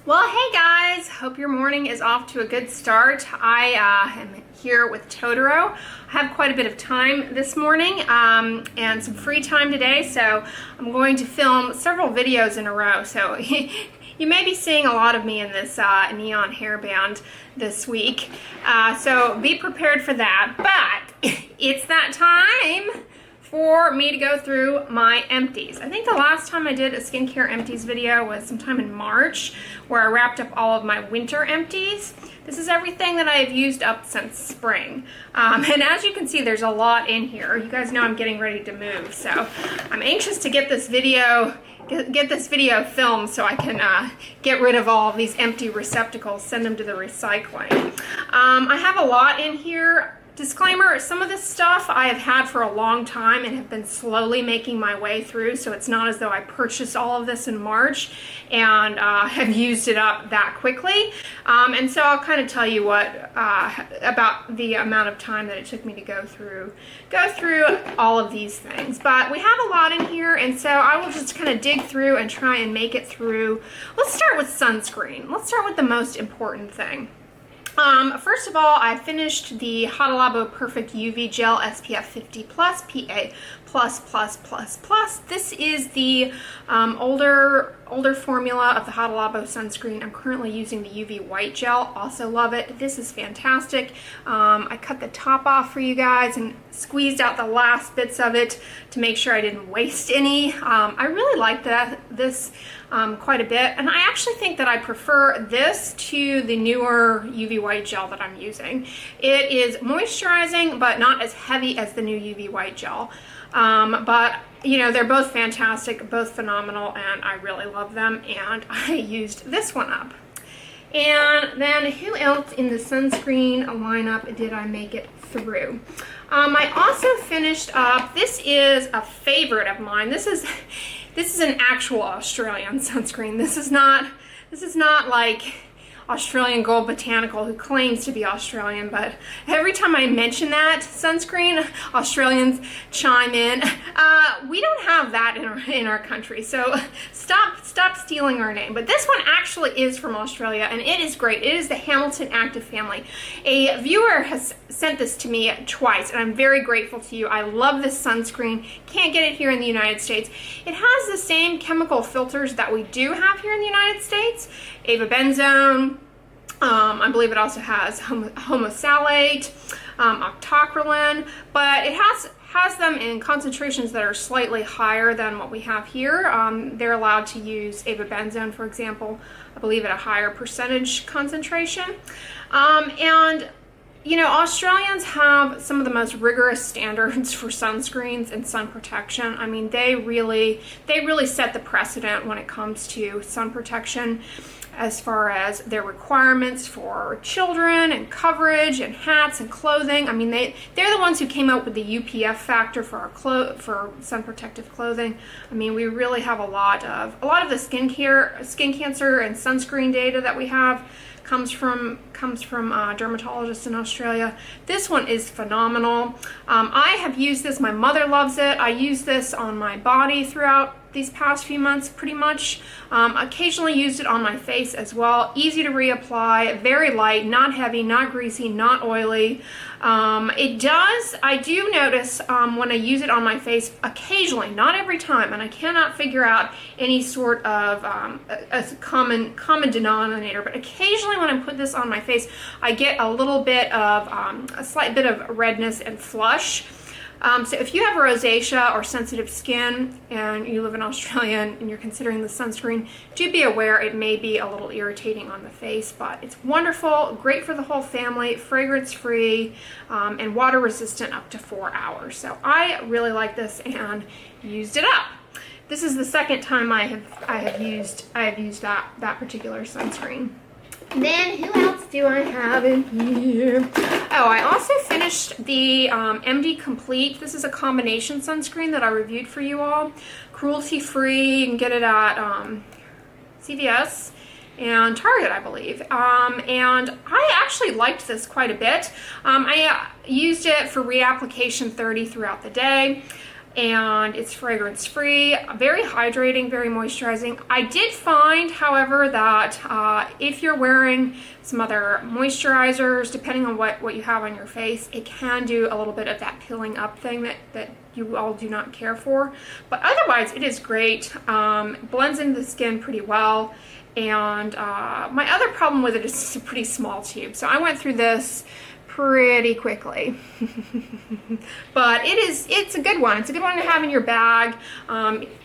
Well, hey guys, hope your morning is off to a good start. I am here with Totoro. I have quite a bit of time this morning and some free time today, so I'm going to film several videos in a row. So you may be seeing a lot of me in this neon hairband this week, so be prepared for that. But it's that time for me to go through my empties. I think the last time I did a skincare empties video was sometime in March, where I wrapped up all of my winter empties. This is everything that I've used up since spring. And as you can see, there's a lot in here. You guys know I'm getting ready to move, so I'm anxious to get this video filmed so I can get rid of all of these empty receptacles, send them to the recycling. I have a lot in here. Disclaimer, some of this stuff I have had for a long time and have been slowly making my way through, so it's not as though I purchased all of this in March and have used it up that quickly. And so I'll kind of tell you what about the amount of time that it took me to go through all of these things. But we have a lot in here, and so I will just kind of dig through and try and make it through. Let's start with sunscreen. Let's start with the most important thing. First of all, I finished the Hydrolabo Perfect UV Gel SPF 50 Plus PA+++++. This is the older formula of the Hydrolabo sunscreen. I'm currently using the UV White Gel. Also love it. This is fantastic. I cut the top off for you guys and squeezed out the last bits of it to make sure I didn't waste any. I really like this quite a bit, and I actually think that I prefer this to the newer UV White Gel that I'm using. It is moisturizing, but not as heavy as the new UV White Gel. But you know, they're both fantastic, both phenomenal, and I really love them, and I used this one up. And then who else in the sunscreen lineup did I make it through? I also finished up, this is a favorite of mine. This is an actual Australian sunscreen. This is not like Australian Gold Botanical, who claims to be Australian, but every time I mention that sunscreen, Australians chime in. We don't have that in our country, so stop stealing our name. But this one actually is from Australia, and it is great. It is the Hamilton Active Family. A viewer has sent this to me twice, and I'm very grateful to you. I love this sunscreen. Can't get it here in the United States. It has the same chemical filters that we do have here in the United States. Avobenzone. I believe it also has homosalate, octocrylene, but it has them in concentrations that are slightly higher than what we have here. They're allowed to use avobenzone, for example, I believe at a higher percentage concentration. And you know, Australians have some of the most rigorous standards for sunscreens and sun protection. I mean, they really set the precedent when it comes to sun protection, as far as their requirements for children and coverage and hats and clothing. I mean, they're the ones who came up with the UPF factor for our for sun protective clothing. I mean, we really have a lot of the skin cancer and sunscreen data that we have comes from dermatologists in Australia. This one is phenomenal. I have used this. My mother loves it. I use this on my body throughout these past few months, pretty much. Occasionally used it on my face as well. Easy to reapply, very light, not heavy, not greasy, not oily. I do notice when I use it on my face occasionally, not every time, and I cannot figure out any sort of a common denominator, but occasionally when I put this on my face, I get a little bit of a slight bit of redness and flush. So if you have rosacea or sensitive skin and you live in Australia and you're considering the sunscreen, do be aware it may be a little irritating on the face, but it's wonderful, great for the whole family, fragrance free, and water resistant up to 4 hours. So I really like this and used it up. This is the second time I have used that particular sunscreen. Then who else do I have in here? Oh, I also finished the MD Complete. This is a combination sunscreen that I reviewed for you all. Cruelty-free. You can get it at CVS and Target, I believe. And I actually liked this quite a bit. I used it for reapplication 30 throughout the day. and it's fragrance free, very hydrating, very moisturizing. I did find, however, that if you're wearing some other moisturizers, depending on what you have on your face, it can do a little bit of that pilling up thing that you all do not care for. But otherwise, it is great. Blends into the skin pretty well. And my other problem with it is it's a pretty small tube. So I went through this pretty quickly. But it's a good one. It's a good one to have in your bag.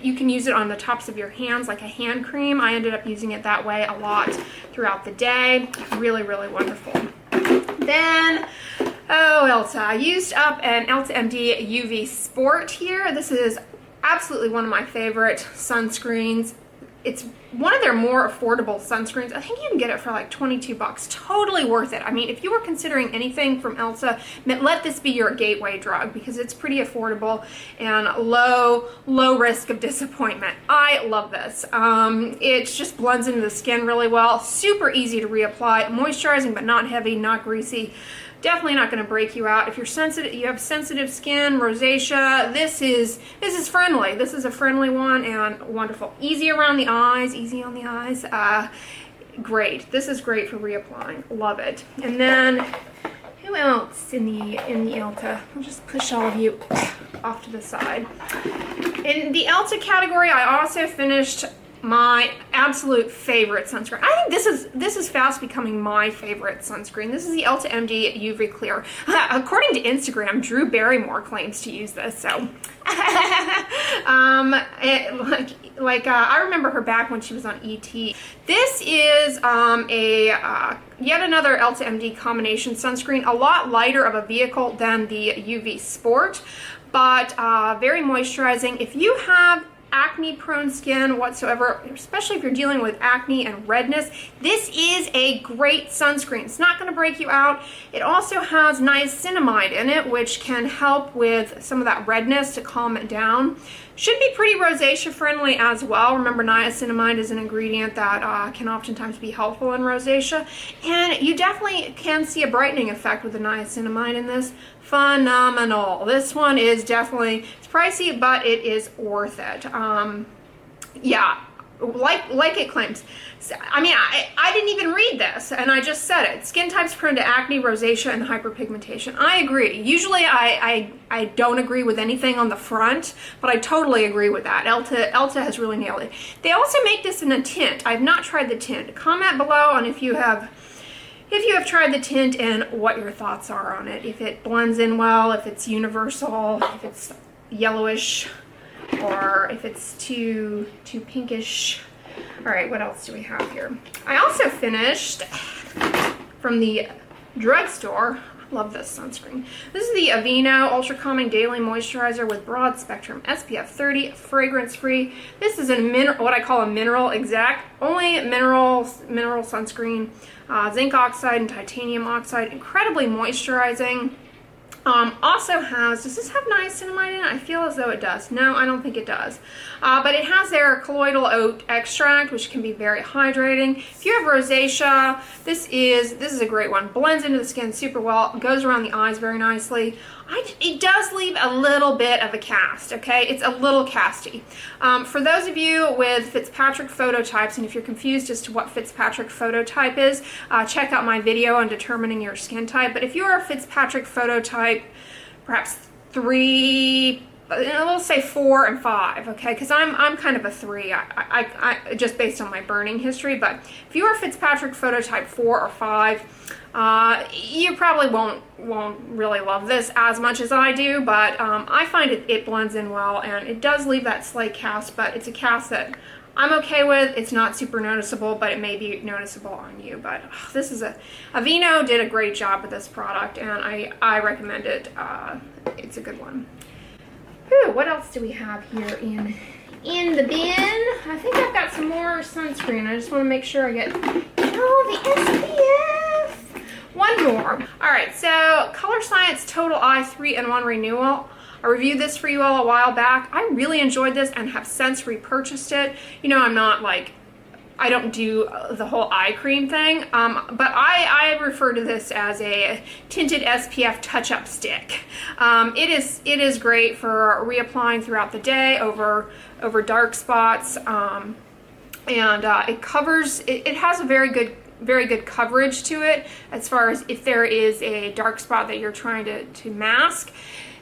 You can use it on the tops of your hands like a hand cream. I ended up using it that way a lot throughout the day. Really, really wonderful. Then, oh, Elta. I used up an Elta MD UV Sport here. This is absolutely one of my favorite sunscreens. It's one of their more affordable sunscreens. I think you can get it for like 22 bucks. Totally worth it. I mean, if you were considering anything from Elta, let this be your gateway drug because it's pretty affordable and low risk of disappointment. I love this. It just blends into the skin really well. Super easy to reapply. Moisturizing but not heavy, not greasy. Definitely not going to break you out. If you're sensitive, you have sensitive skin, rosacea, this is friendly. This is a friendly one and wonderful. Easy around the eyes, easy on the eyes. Great. This is great for reapplying. Love it. And then who else in the Elta? I'll just push all of you off to the side. In the Elta category, I also finished my absolute favorite sunscreen. I think this is fast becoming my favorite sunscreen. This is the Elta MD UV Clear. According to Instagram, Drew Barrymore claims to use this, so I remember her back when she was on ET. This is yet another Elta MD combination sunscreen, a lot lighter of a vehicle than the UV Sport, but very moisturizing. If you have acne prone skin whatsoever, especially if you're dealing with acne and redness, this is a great sunscreen. It's not going to break you out. It also has niacinamide in it, which can help with some of that redness to calm it down. Should be pretty rosacea friendly as well. Remember, niacinamide is an ingredient that can oftentimes be helpful in rosacea, and you definitely can see a brightening effect with the niacinamide in this. Phenomenal. This one is definitely, it's pricey, but it is worth it. Yeah, like it claims. I mean, I didn't even read this, and I just said it. Skin types prone to acne, rosacea, and hyperpigmentation. I agree. Usually I don't agree with anything on the front, but I totally agree with that. Elta has really nailed it. They also make this in a tint. I've not tried the tint. Comment below on if you have tried the tint and what your thoughts are on it. If it blends in well, if it's universal, if it's yellowish, or if it's too pinkish. All right, what else do we have here? I also finished from the drugstore. I love this sunscreen. This is the Aveeno Ultra Calming Daily Moisturizer with broad spectrum SPF 30, fragrance free. This is what I call a mineral exact, only mineral sunscreen, zinc oxide and titanium oxide, incredibly moisturizing. Also has, does this have niacinamide in it? I feel as though it does. No, I don't think it does. But it has their colloidal oat extract, which can be very hydrating. If you have rosacea, this is a great one. Blends into the skin super well. Goes around the eyes very nicely. It does leave a little bit of a cast, okay? It's a little casty. For those of you with Fitzpatrick phototypes, and if you're confused as to what Fitzpatrick phototype is, check out my video on determining your skin type. But if you are a Fitzpatrick phototype, perhaps 3, we'll say 4 and 5, okay? Because I'm kind of a 3, I just based on my burning history. But if you are Fitzpatrick phototype 4 or 5, you probably won't really love this as much as I do, but I find it blends in well, and it does leave that slight cast, but it's a cast that I'm okay with. It's not super noticeable, but it may be noticeable on you. But this is Aveeno did a great job with this product, and I recommend it. It's a good one. Whew, what else do we have here in the bin? I think I've got some more sunscreen. I just want to make sure I get the SPF. One more. All right, so Color Science Total Eye 3-in-1 Renewal. I reviewed this for you all a while back. I really enjoyed this and have since repurchased it. You know, I'm not like I don't do the whole eye cream thing, but I refer to this as a tinted SPF touch-up stick. It is great for reapplying throughout the day over dark spots, and it covers. It has a very good coverage to it as far as if there is a dark spot that you're trying to mask.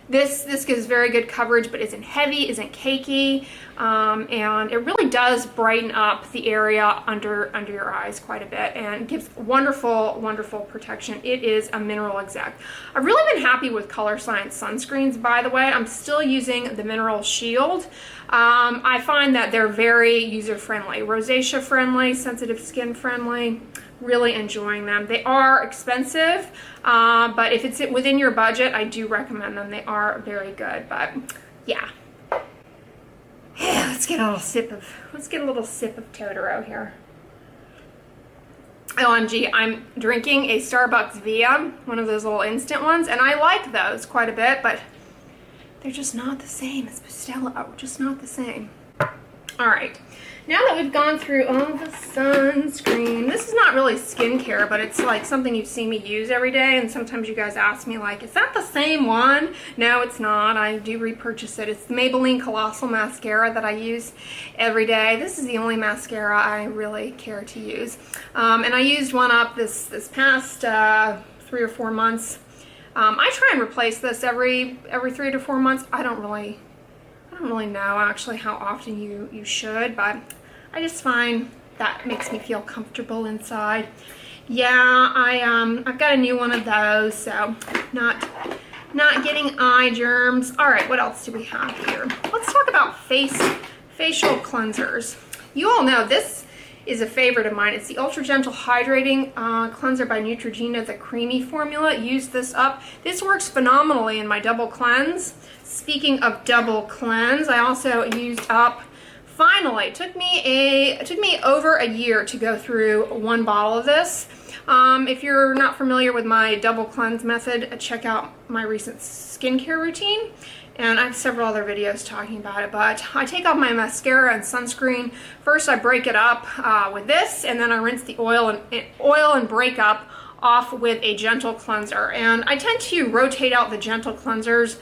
This gives very good coverage, but isn't heavy, isn't cakey, and it really does brighten up the area under your eyes quite a bit, and gives wonderful protection. It is a mineral exact. I've really been happy with Color Science sunscreens, by the way. I'm still using the Mineral Shield. I find that they're very user-friendly, rosacea friendly, sensitive skin friendly. Really enjoying them. They are expensive, but if it's within your budget, I do recommend them. They are very good. But yeah, let's get a little sip of Totoro here. OMG, I'm drinking a Starbucks Via, one of those little instant ones, and I like those quite a bit, but they're just not the same as Bustelo. Just not the same. All right. Now that we've gone through all the sunscreen, this is not really skincare, but it's like something you see me use every day, and sometimes you guys ask me like, is that the same one? No, it's not. I do repurchase it. It's the Maybelline Colossal Mascara that I use every day. This is the only mascara I really care to use. And I used one up this past 3 or 4 months. I try and replace this every 3 to 4 months. I don't really know actually how often you should, but I just find that makes me feel comfortable inside. Yeah, I've got a new one of those, so not getting eye germs. All right, what else do we have here? Let's talk about facial cleansers. You all know this is a favorite of mine. It's the Ultra Gentle Hydrating Cleanser by Neutrogena, the creamy formula. Use this up. This works phenomenally in my double cleanse. Speaking of double cleanse, I also used up, finally, it took me over a year to go through 1 bottle of this. If you're not familiar with my double cleanse method, check out my recent skincare routine. And I have several other videos talking about it, but I take off my mascara and sunscreen. First I break it up with this, and then I rinse the oil and break up off with a gentle cleanser. And I tend to rotate out the gentle cleansers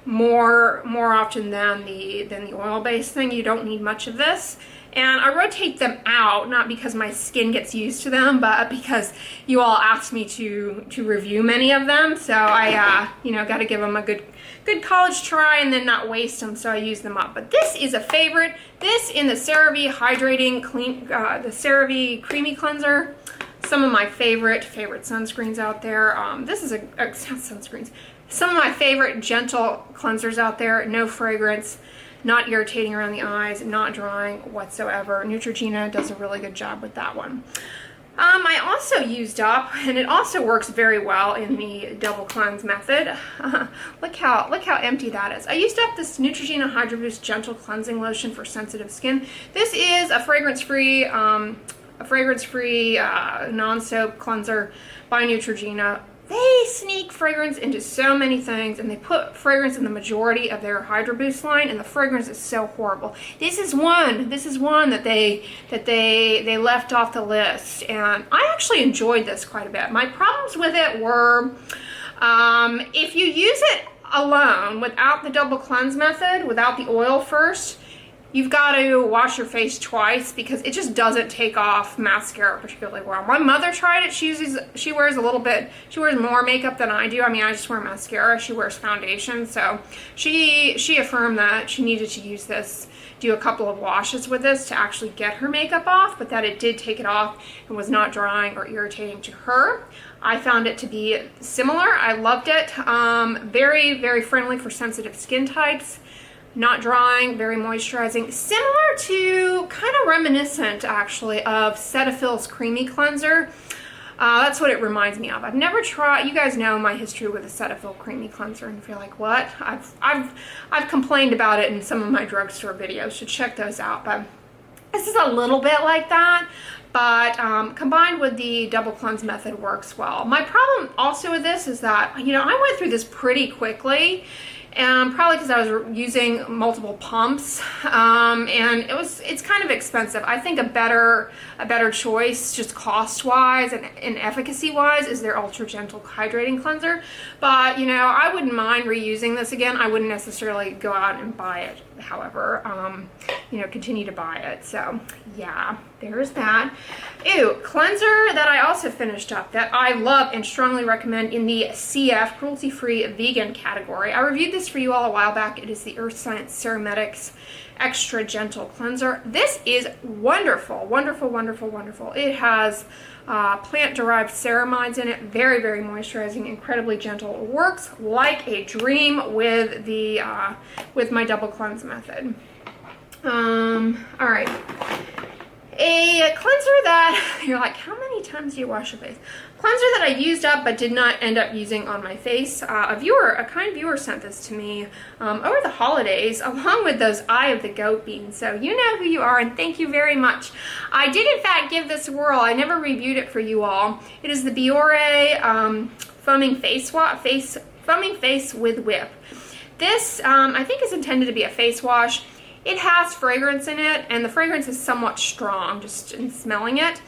more often than the oil-based thing. You don't need much of this. And I rotate them out, not because my skin gets used to them, but because you all asked me to review many of them. So I, got to give them a good college try and then not waste them, so I use them up. But this is a favorite. This in the CeraVe Hydrating the CeraVe Creamy Cleanser. Some of my favorite sunscreens out there. This is sunscreens. Some of my favorite gentle cleansers out there. No fragrance. Not irritating around the eyes, not drying whatsoever. Neutrogena does a really good job with that one. I also used up, and it also works very well in the double cleanse method. Look how empty that is. I used up this Neutrogena hydroboost gentle cleansing lotion for sensitive skin. This is a fragrance-free non-soap cleanser by Neutrogena. They sneak fragrance into so many things, and they put fragrance in the majority of their hydroboost line, and the fragrance is so horrible. This is one that they left off the list, and I actually enjoyed this quite a bit. My problems with it were if you use it alone without the double cleanse method, without the oil first, you've got to wash your face twice because it just doesn't take off mascara particularly well. My mother tried it. She wears more makeup than I do. I mean, I just wear mascara. She wears foundation. So she affirmed that she needed to use this, do a couple of washes with this to actually get her makeup off, but that it did take it off and was not drying or irritating to her. I found it to be similar. I loved it. Very, very friendly for sensitive skin types. Not drying, very moisturizing, similar to, kind of reminiscent actually of Cetaphil's Creamy Cleanser. That's what it reminds me of. I've never tried, you guys know my history with the Cetaphil Creamy Cleanser, and if you're like, what? I've complained about it in some of my drugstore videos, so check those out. But this is a little bit like that, but combined with the double cleanse method works well. My problem also with this is that, you know, I went through this pretty quickly, and probably because I was using multiple pumps, and it's kind of expensive. I think a better choice, just cost-wise and efficacy-wise, is their Ultra Gentle Hydrating Cleanser. But, you know, I wouldn't mind reusing this again. I wouldn't necessarily go out and buy it, however, you know, continue to buy it. So, yeah, there's that. Ew, cleanser that I also finished up that I love and strongly recommend in the CF, cruelty-free vegan category. I reviewed this for you all a while back. It is the Earth Science Ceramedx Extra Gentle Cleanser. This is wonderful, wonderful, wonderful, wonderful. It has plant-derived ceramides in it. Very, very moisturizing, incredibly gentle. It works like a dream with the with my double cleanse method. All right. A cleanser that you're like, how many times do you wash your face? Cleanser that I used up but did not end up using on my face. A kind viewer sent this to me over the holidays, along with those Eye of the Goat beans. So you know who you are, and thank you very much. I did in fact give this a whirl. I never reviewed it for you all. It is the Biore foaming face with whip. This I think is intended to be a face wash. It has fragrance in it, and the fragrance is somewhat strong just in smelling it.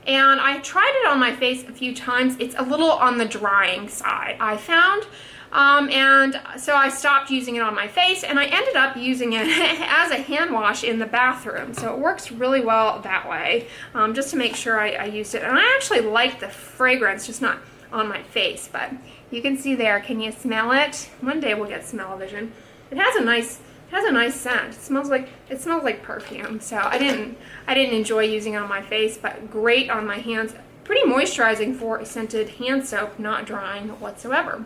And I tried it on my face a few times. It's a little on the drying side, I found. And so I stopped using it on my face, and I ended up using it as a hand wash in the bathroom. So it works really well that way, just to make sure I used it. And I actually like the fragrance, just not on my face. But you can see there, can you smell it? One day we'll get smell-o-vision. It has a nice scent. It smells like perfume. So I didn't enjoy using it on my face, but great on my hands. Pretty moisturizing for a scented hand soap, not drying whatsoever.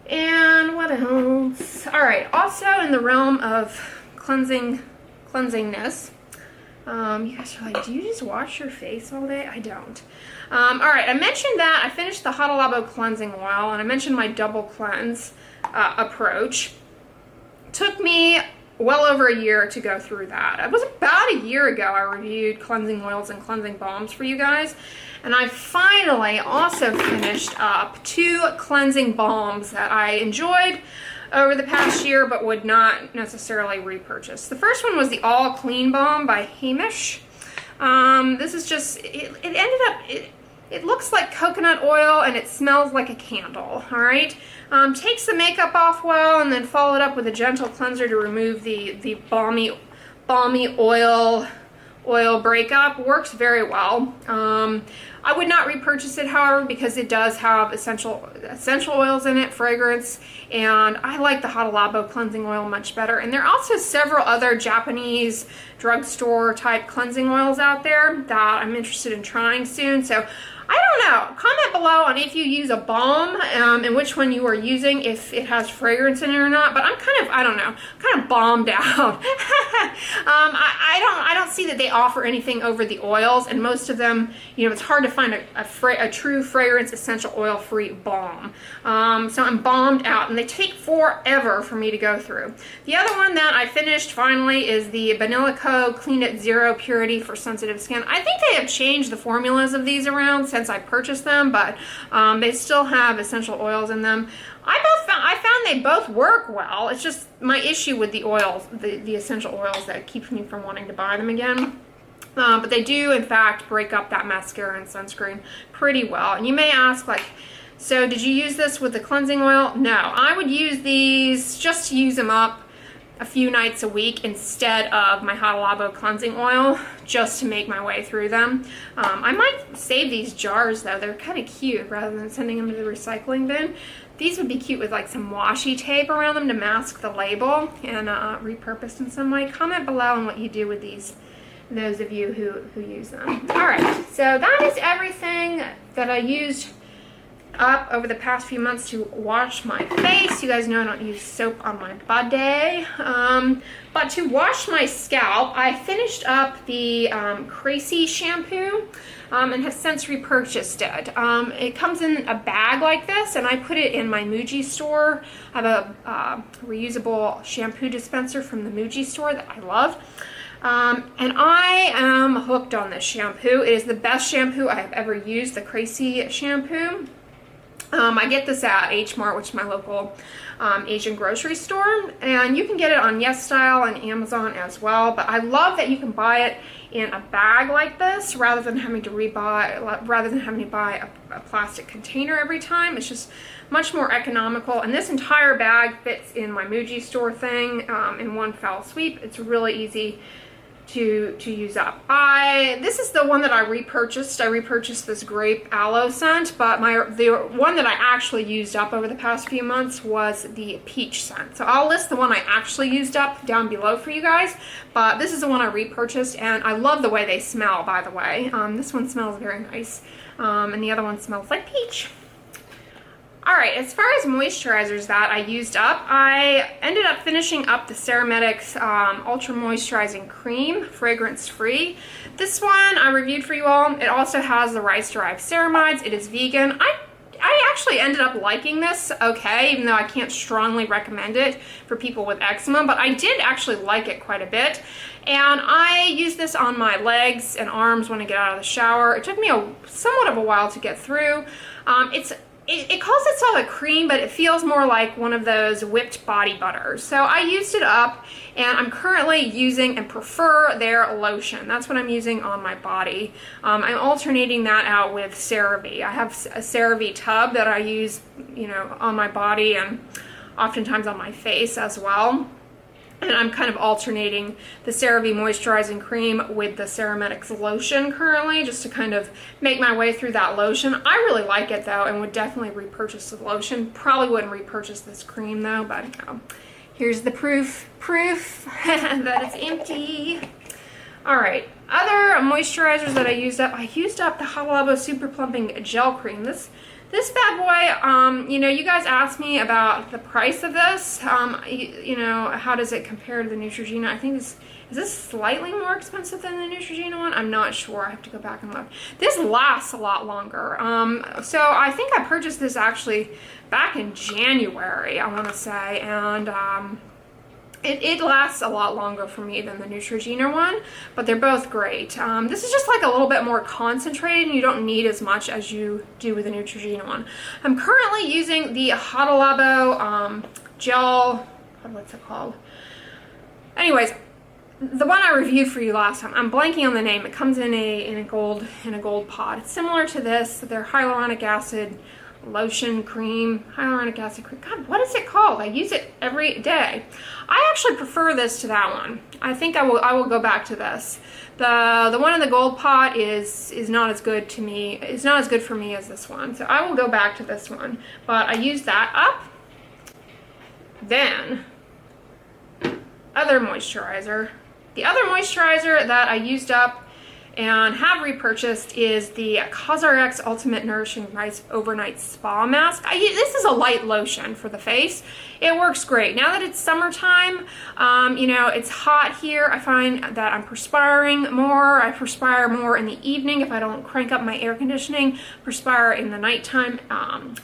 And what else? All right. Also in the realm of cleansingness, you guys are like, do you just wash your face all day? I don't. All right. I mentioned that I finished the Hada Labo cleansing oil, and I mentioned my double cleanse approach. Took me well over a year to go through that. It was about a year ago I reviewed cleansing oils and cleansing balms for you guys, and I finally also finished up 2 cleansing balms that I enjoyed over the past year but would not necessarily repurchase. The first one was the All Clean Balm by Hamish. This is just, it looks like coconut oil, and it smells like a candle, all right? Takes the makeup off well, and then follow it up with a gentle cleanser to remove the balmy oil breakup. Works very well. I would not repurchase it, however, because it does have essential oils in it, fragrance, and I like the Hada Labo cleansing oil much better. And there are also several other Japanese drugstore type cleansing oils out there that I'm interested in trying soon. So I don't know. Comment below on if you use a balm and which one you are using, if it has fragrance in it or not. But I'm I don't know, kind of bummed out. I don't see that they offer anything over the oils, and most of them, you know, it's hard to find a true fragrance essential oil free balm. So I'm bummed out, and they take forever for me to go through. The other one that I finished finally is the Vanilla Co. Clean It Zero Purity for Sensitive Skin. I think they have changed the formulas of these around since I purchased them, but they still have essential oils in them. I found they both work well. It's just my issue with the oils, the essential oils, that keeps me from wanting to buy them again. But they do, in fact, break up that mascara and sunscreen pretty well. And you may ask, like, so did you use this with the cleansing oil? No, I would use these just to use them up a few nights a week instead of my Hada Labo cleansing oil, just to make my way through them. I might save these jars though. They're kind of cute rather than sending them to the recycling bin. These would be cute with like some washi tape around them to mask the label, and repurposed in some way. Comment below on what you do with these, those of you who use them. All right, so that is everything that I used up over the past few months to wash my face. You guys know I don't use soap on my body. But to wash my scalp, I finished up the Crazy shampoo and have since repurchased it. It comes in a bag like this, and I put it in my Muji store. I have a reusable shampoo dispenser from the Muji store that I love. And I am hooked on this shampoo. It is the best shampoo I have ever used, the Crazy shampoo. I get this at H Mart, which is my local Asian grocery store, and you can get it on Yes Style and Amazon as well. But I love that you can buy it in a bag like this rather than having to buy a plastic container every time. It's just much more economical, and this entire bag fits in my Muji store thing in one fell sweep. It's really easy to use up. This is the one that I repurchased. I repurchased this grape aloe scent, but the one that I actually used up over the past few months was the peach scent. So I'll list the one I actually used up down below for you guys, but this is the one I repurchased, and I love the way they smell, by the way. This one smells very nice, and the other one smells like peach. Alright, as far as moisturizers that I used up, I ended up finishing up the Ceramedx Ultra Moisturizing Cream, fragrance-free. This one I reviewed for you all. It also has the rice-derived ceramides. It is vegan. I actually ended up liking this okay, even though I can't strongly recommend it for people with eczema, but I did actually like it quite a bit. And I use this on my legs and arms when I get out of the shower. It took me somewhat of a while to get through. It calls itself a cream, but it feels more like one of those whipped body butters. So I used it up, and I'm currently using and prefer their lotion. That's what I'm using on my body. I'm alternating that out with CeraVe. I have a CeraVe tub that I use, on my body and oftentimes on my face as well. And I'm kind of alternating the CeraVe Moisturizing Cream with the Ceramedx lotion currently, just to kind of make my way through that lotion. I really like it though, and would definitely repurchase the lotion. Probably wouldn't repurchase this cream though, but here's the proof that it's empty. Alright, other moisturizers that I used up the Hada Labo Super Plumping Gel Cream. This bad boy, you guys asked me about the price of this. How does it compare to the Neutrogena? I think is this slightly more expensive than the Neutrogena one? I'm not sure. I have to go back and look. This lasts a lot longer. So I think I purchased this actually back in January, I want to say, and it lasts a lot longer for me than the Neutrogena one, but they're both great. This is just like a little bit more concentrated, and you don't need as much as you do with the Neutrogena one. I'm currently using the Hada Labo gel, what's it called? Anyways, the one I reviewed for you last time, I'm blanking on the name. It comes in a gold pod. It's similar to this. Their hyaluronic acid lotion cream, hyaluronic acid cream. God, what is it called? I use it every day. I actually prefer this to that one. I think I will go back to this. The one in the gold pot is not as good to me. It's not as good for me as this one. So I will go back to this one. But I use that up. Then other moisturizer. The other moisturizer that I used up and have repurchased is the CosRx Ultimate Nourishing Rice Overnight Spa Mask. This is a light lotion for the face. It works great. Now that it's summertime, it's hot here. I find that I'm perspiring more. I perspire more in the evening if I don't crank up my air conditioning, perspire in the nighttime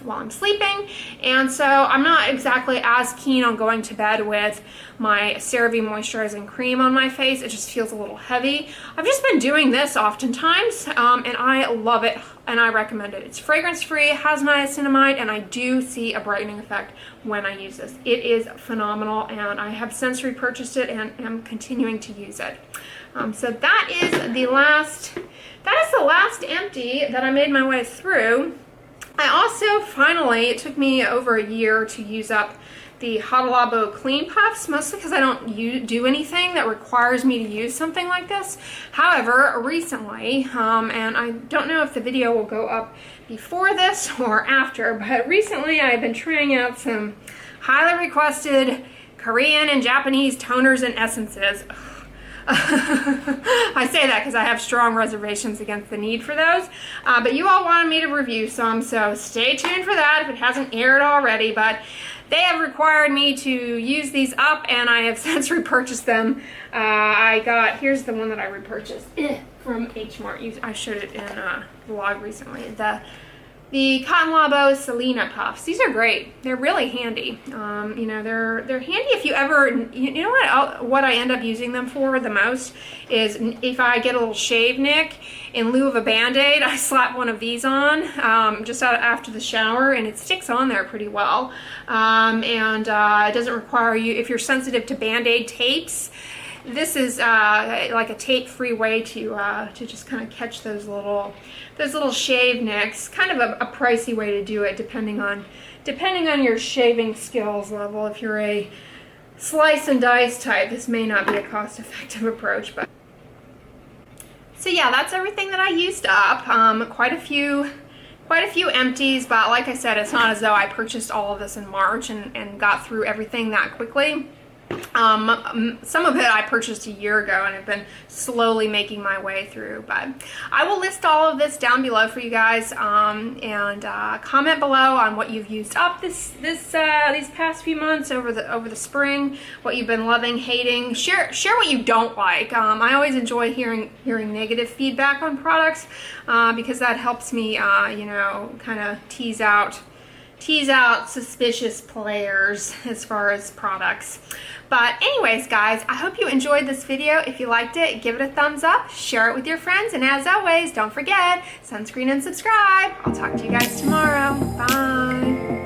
while I'm sleeping. And so I'm not exactly as keen on going to bed with my CeraVe Moisturizing Cream on my face. It just feels a little heavy. I've just been doing this oftentimes, and I love it, and I recommend it. It's fragrance-free, has niacinamide, and I do see a brightening effect when I use this. It is phenomenal, and I have since repurchased it and am continuing to use it. So that is the last empty that I made my way through. I also finally, it took me over a year to use up the Hada Labo Clean Puffs, mostly because I don't do anything that requires me to use something like this. However, recently, and I don't know if the video will go up before this or after, but recently I've been trying out some highly requested Korean and Japanese toners and essences. I say that because I have strong reservations against the need for those, but you all wanted me to review some, so stay tuned for that if it hasn't aired already. But they have required me to use these up, and I have since repurchased them. Here's the one that I repurchased from H Mart. I showed it in a vlog recently. The the Cotton Labo Selena Puffs. These are great. They're really handy. You know, they're handy if you ever, you know what I end up using them for the most is if I get a little shave nick, in lieu of a Band-Aid, I slap one of these on just after the shower, and it sticks on there pretty well. It doesn't require you, if you're sensitive to Band-Aid tapes, this is like a tape-free way to just kind of catch those little shave nicks. Kind of a pricey way to do it, depending on your shaving skills level. If you're a slice and dice type, this may not be a cost-effective approach. But so yeah, that's everything that I used up. Quite a few empties, but like I said, it's not as though I purchased all of this in March and got through everything that quickly. Some of it I purchased a year ago and have been slowly making my way through, but I will list all of this down below for you guys, and comment below on what you've used up these past few months over the spring, what you've been loving, hating. Share what you don't like. I always enjoy hearing negative feedback on products, because that helps me you know, kind of tease out suspicious players as far as products. But anyways, guys, I hope you enjoyed this video. If you liked it, give it a thumbs up, share it with your friends, and as always, don't forget, sunscreen and subscribe. I'll talk to you guys tomorrow. Bye.